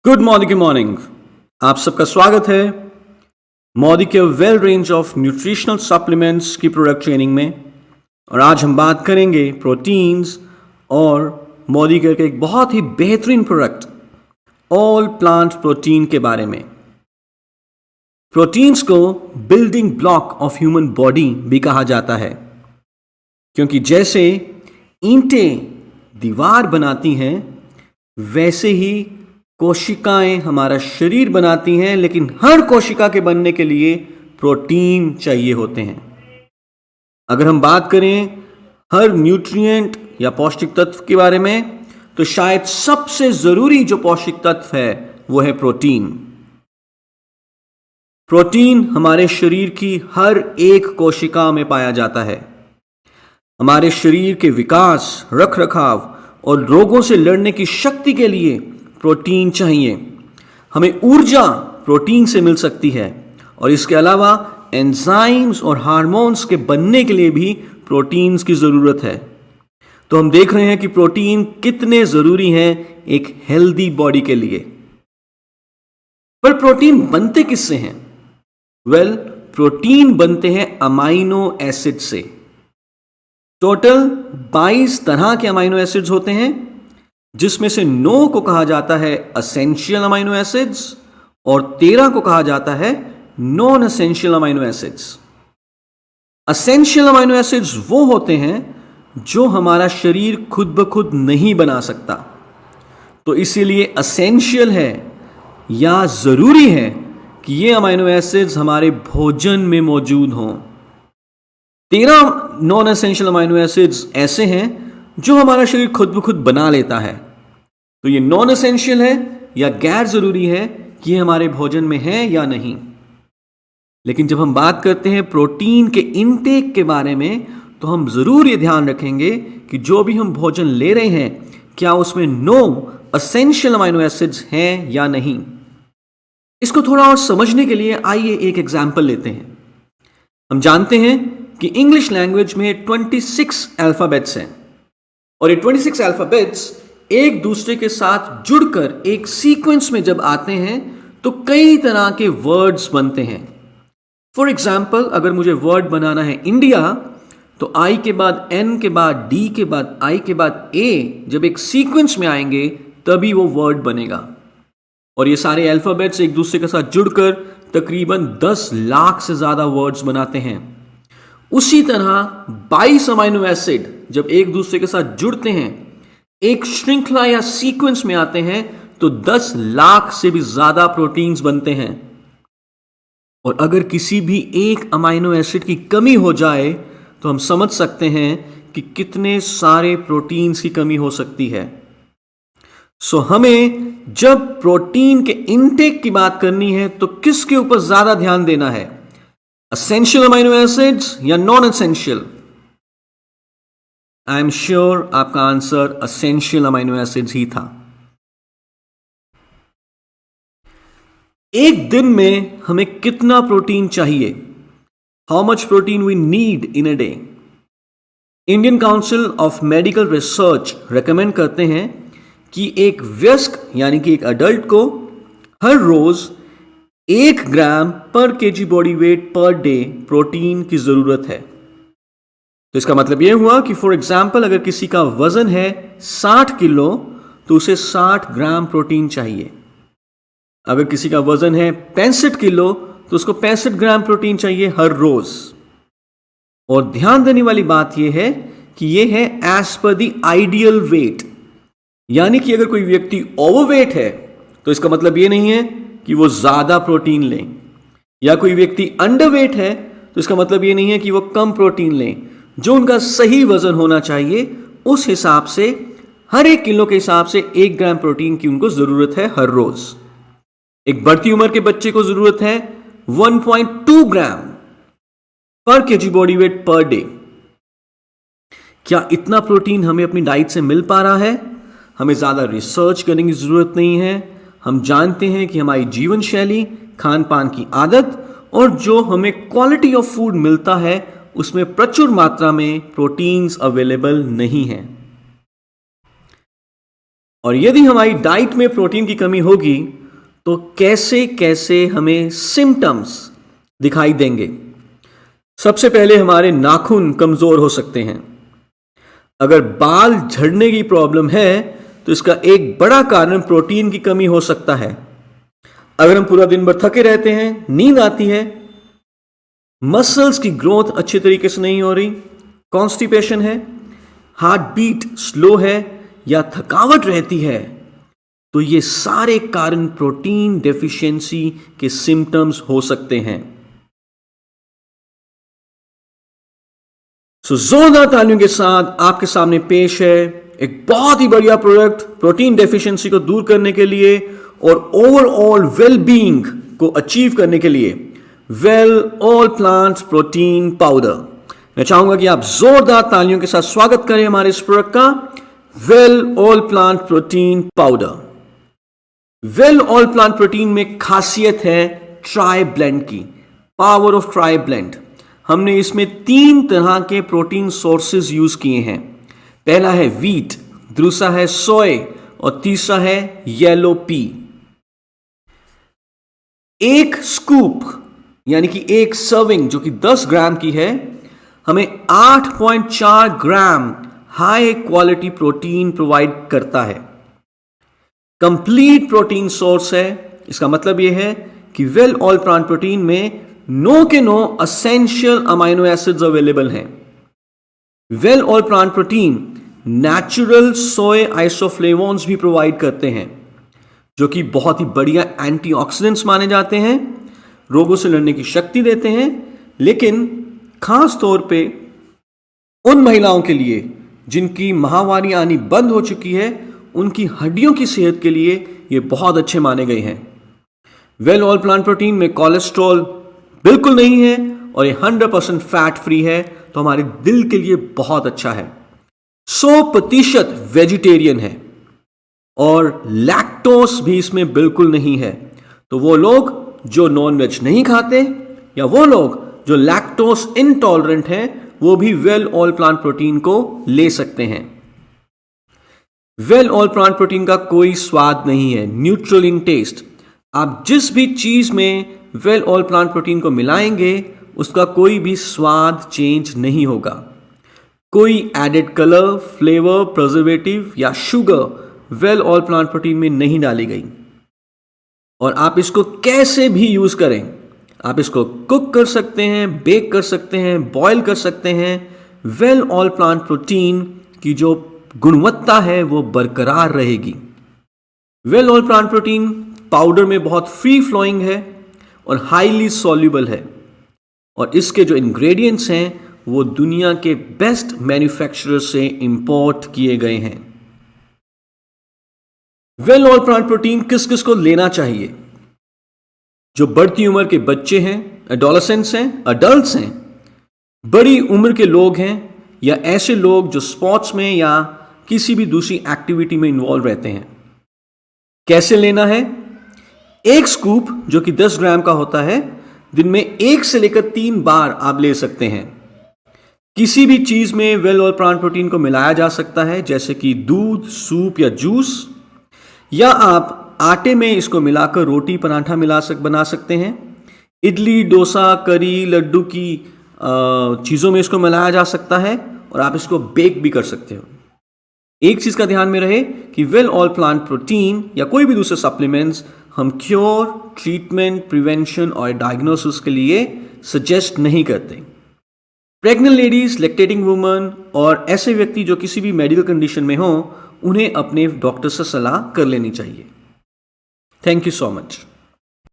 Good morning. आप सबका स्वागत है मोदी के well range of nutritional supplements की प्रोडक्ट ट्रेनिंग में। और आज हम बात करेंगे प्रोटीन्स और मोदी के एक बहुत ही बेहतरीन प्रोडक्ट ऑल प्लांट प्रोटीन के बारे में। प्रोटीन्स को building block of human body भी कहा जाता है, क्योंकि जैसे ईंटें दीवार बनाती हैं वैसे ही कोशिकाएं हमारा शरीर बनाती हैं, लेकिन हर कोशिका के बनने के लिए प्रोटीन चाहिए होते हैं। अगर हम बात करें हर न्यूट्रिएंट या पौष्टिक तत्व के बारे में, तो शायद सबसे जरूरी जो पौष्टिक तत्व है वो है प्रोटीन। प्रोटीन हमारे शरीर की हर एक कोशिका में पाया जाता है। हमारे शरीर के विकास, रखरखाव और रोगों से लड़ने की शक्ति के लिए प्रोटीन चाहिए। हमें ऊर्जा प्रोटीन से मिल सकती है, और इसके अलावा एंजाइम्स और हार्मोन्स के बनने के लिए भी प्रोटीन्स की ज़रूरत है। तो हम देख रहे हैं कि प्रोटीन कितने ज़रूरी हैं एक हेल्दी बॉडी के लिए। पर प्रोटीन बनते किससे हैं? प्रोटीन बनते हैं अमाइनो एसिड से। टोटल 22 तरह के अमाइनो एसिड्स होते हैं, जिसमें से 9 को कहा जाता है असेंशियल अमाइनो एसिड्स और 13 को कहा जाता है non essential amino acids. Essential amino acids वो होते हैं जो हमारा शरीर खुद ब खुद नहीं बना सकता, तो इसीलिए असेंशियल है या जरूरी है कि ये अमाइनो एसिड्स हमारे भोजन में मौजूद हों। 13 नॉन असेंशियल अमाइनो एसिड्स ऐसे हैं जो हमारा शरीर खुद ब खुद बना लेता है, तो ये नॉन असेंशियल है या गैर जरूरी है कि ये हमारे भोजन में है या नहीं। लेकिन जब हम बात करते हैं प्रोटीन के इनटेक के बारे में, तो हम जरूर ये ध्यान रखेंगे कि जो भी हम भोजन ले रहे हैं, क्या उसमें 9 असेंशियल अमाइनो एसिड्स हैं या नहीं। इसको थोड़ा और समझने के लिए आइए एक एग्जाम्पल लेते हैं। हम जानते हैं कि इंग्लिश लैंग्वेज में 26 अल्फाबेट्स हैं, और ये 26 अल्फाबेट्स एक दूसरे के साथ जुड़कर एक सीक्वेंस में जब आते हैं तो कई तरह के वर्ड्स बनते हैं। फॉर एग्जाम्पल, अगर मुझे वर्ड बनाना है इंडिया, तो आई के बाद एन के बाद डी के बाद आई के बाद ए जब एक सीक्वेंस में आएंगे तभी वो वर्ड बनेगा। और ये सारे अल्फाबेट्स एक दूसरे के साथ जुड़कर तकरीबन 10 लाख से ज्यादा वर्ड्स बनाते हैं। उसी तरह 22 अमाइनो एसिड जब एक दूसरे के साथ जुड़ते हैं, एक श्रृंखला या सीक्वेंस में आते हैं, तो 10 लाख से भी ज्यादा प्रोटीन्स बनते हैं। और अगर किसी भी एक अमाइनो एसिड की कमी हो जाए तो हम समझ सकते हैं कि कितने सारे प्रोटीन्स की कमी हो सकती है। सो हमें जब प्रोटीन के इनटेक की बात करनी है तो किसके ऊपर ज्यादा ध्यान देना है, असेंशियल अमाइनो एसिड्स या non essential? I am sure आपका आंसर असेंशियल अमाइनो एसिड्स ही था। एक दिन में हमें कितना प्रोटीन चाहिए? How much protein we need in a day? Indian Council of Medical Research recommend करते हैं कि एक वयस्क यानी कि एक अडल्ट को हर रोज 1 ग्राम पर KG body weight per day protein की जरूरत है। तो इसका मतलब यह हुआ कि फॉर एग्जाम्पल, अगर किसी का वजन है 60 किलो तो उसे 60 ग्राम प्रोटीन चाहिए। अगर किसी का वजन है 65 किलो तो उसको 65 ग्राम प्रोटीन चाहिए हर रोज। और ध्यान देने वाली बात यह है कि यह है as per the ideal weight, यानी कि अगर कोई व्यक्ति ओवरवेट है तो इसका मतलब यह नहीं है कि वो ज्यादा प्रोटीन लें, या कोई व्यक्ति अंडरवेट है तो इसका मतलब यह नहीं है कि वो कम प्रोटीन लें। जो उनका सही वजन होना चाहिए उस हिसाब से हर 1 किलो के हिसाब से 1 ग्राम प्रोटीन की उनको जरूरत है हर रोज। एक बढ़ती उम्र के बच्चे को जरूरत है 1.2 ग्राम पर KG body weight per day. क्या इतना प्रोटीन हमें अपनी डाइट से मिल पा रहा है? हमें ज्यादा रिसर्च करने की जरूरत नहीं है। हम जानते हैं कि हमारी जीवन शैली, खान पान की आदत और जो हमें क्वालिटी ऑफ फूड मिलता है उसमें प्रचुर मात्रा में प्रोटीन्स अवेलेबल नहीं है। और यदि हमारी डाइट में प्रोटीन की कमी होगी तो कैसे कैसे हमें सिम्टम्स दिखाई देंगे। सबसे पहले हमारे नाखून कमजोर हो सकते हैं। अगर बाल झड़ने की प्रॉब्लम है तो इसका एक बड़ा कारण प्रोटीन की कमी हो सकता है। अगर हम पूरा दिन भर थके रहते हैं, नींद आती है, मसल्स की ग्रोथ अच्छे तरीके से नहीं हो रही, कॉन्स्टिपेशन है, हार्ट बीट स्लो है या थकावट रहती है, तो ये सारे कारण प्रोटीन डेफिशिएंसी के सिम्टम्स हो सकते हैं। जोरदार तालियों के साथ आपके सामने पेश है एक बहुत ही बढ़िया प्रोडक्ट प्रोटीन डेफिशिएंसी को दूर करने के लिए और ओवरऑल वेल बीइंग को अचीव करने के लिए, well all plant protein powder. मैं चाहूंगा कि आप जोरदार तालियों के साथ स्वागत करें हमारे इस प्रोडक्ट का, well all plant protein powder. Well all plant protein में खासियत है ट्राई ब्लेंड की, पावर ऑफ ट्राई ब्लेंड। हमने इसमें 3 तरह के प्रोटीन सोर्सेज यूज किए हैं। पहला है व्हीट, दूसरा है सोय और तीसरा है येलो पी। एक स्कूप यानी कि एक सर्विंग जो कि 10 ग्राम की है, हमें 8.4 ग्राम हाई क्वालिटी प्रोटीन प्रोवाइड करता है। कंप्लीट प्रोटीन सोर्स है। इसका मतलब यह है कि वेल ऑल प्लांट प्रोटीन में नो के नो असेंशियल अमाइनो एसिड्स अवेलेबल हैं। Well all plant protein natural soy isoflavones भी प्रोवाइड करते हैं, जो कि बहुत ही बढ़िया एंटीऑक्सीडेंट्स माने जाते हैं, रोगों से लड़ने की शक्ति देते हैं। लेकिन खास तौर पे उन महिलाओं के लिए जिनकी माहवारी आनी बंद हो चुकी है, उनकी हड्डियों की सेहत के लिए ये बहुत अच्छे माने गए हैं। वेल ऑल प्लांट प्रोटीन में कोलेस्ट्रॉल बिल्कुल नहीं है और ये 100% फैट फ्री है, तो हमारे दिल के लिए बहुत अच्छा है। 100% वेजिटेरियन है और लैक्टोस भी इसमें बिल्कुल नहीं है। तो वो लोग जो नॉन वेज नहीं खाते या वो लोग जो लैक्टोस इनटॉलरेंट हैं, वो भी वेल ऑल प्लांट प्रोटीन को ले सकते हैं। वेल ऑल प्लांट प्रोटीन का कोई स्वाद नहीं है, न्यूट्रल इन टेस्ट। आप जिस भी चीज में वेल ऑल प्लांट प्रोटीन को मिलाएंगे उसका कोई भी स्वाद चेंज नहीं होगा। कोई एडेड कलर, फ्लेवर, प्रिजर्वेटिव या sugar well all plant protein में नहीं डाली गई। और आप इसको कैसे भी यूज करें, आप इसको कुक कर सकते हैं, बेक कर सकते हैं, बॉयल कर सकते हैं। वेल ऑल प्लांट प्रोटीन की जो गुणवत्ता है वो बरकरार रहेगी। Well all plant protein powder में बहुत फ्री फ्लोइंग है और हाईली सॉल्युबल है, और इसके जो इंग्रेडिएंट्स हैं वो दुनिया के बेस्ट मैन्युफैक्चरर से इंपोर्ट किए गए हैं। वेल ऑल प्लांट प्रोटीन किस किस को लेना चाहिए? जो बढ़ती उम्र के बच्चे हैं, एडोलेसेंट्स हैं, अडल्ट्स हैं, बड़ी उम्र के लोग हैं, या ऐसे लोग जो स्पोर्ट्स में या किसी भी दूसरी एक्टिविटी में इन्वॉल्व रहते हैं। कैसे लेना है? एक स्कूप जो कि 10 ग्राम का होता है, दिन में 1 से लेकर 3 बार आप ले सकते हैं। किसी भी चीज में वेल ऑल प्लांट प्रोटीन को मिलाया जा सकता है, जैसे कि दूध, सूप या जूस, या आप आटे में इसको मिलाकर रोटी, पराठा बना सकते हैं। इडली, डोसा, करी, लड्डू की चीज़ों में इसको मिलाया जा सकता है, और आप इसको बेक भी कर सकते हो। एक चीज़ का ध्यान में रहे कि वेल ऑल प्लांट प्रोटीन या कोई भी दूसरे सप्लीमेंट्स हम क्योर, ट्रीटमेंट, प्रिवेंशन और डायग्नोसिस के लिए सजेस्ट नहीं करते। प्रेग्नेंट लेडीज, लैक्टेटिंग वुमन और ऐसे व्यक्ति जो किसी भी मेडिकल कंडीशन में हो, उन्हें अपने डॉक्टर से सलाह कर लेनी चाहिए। Thank you so much.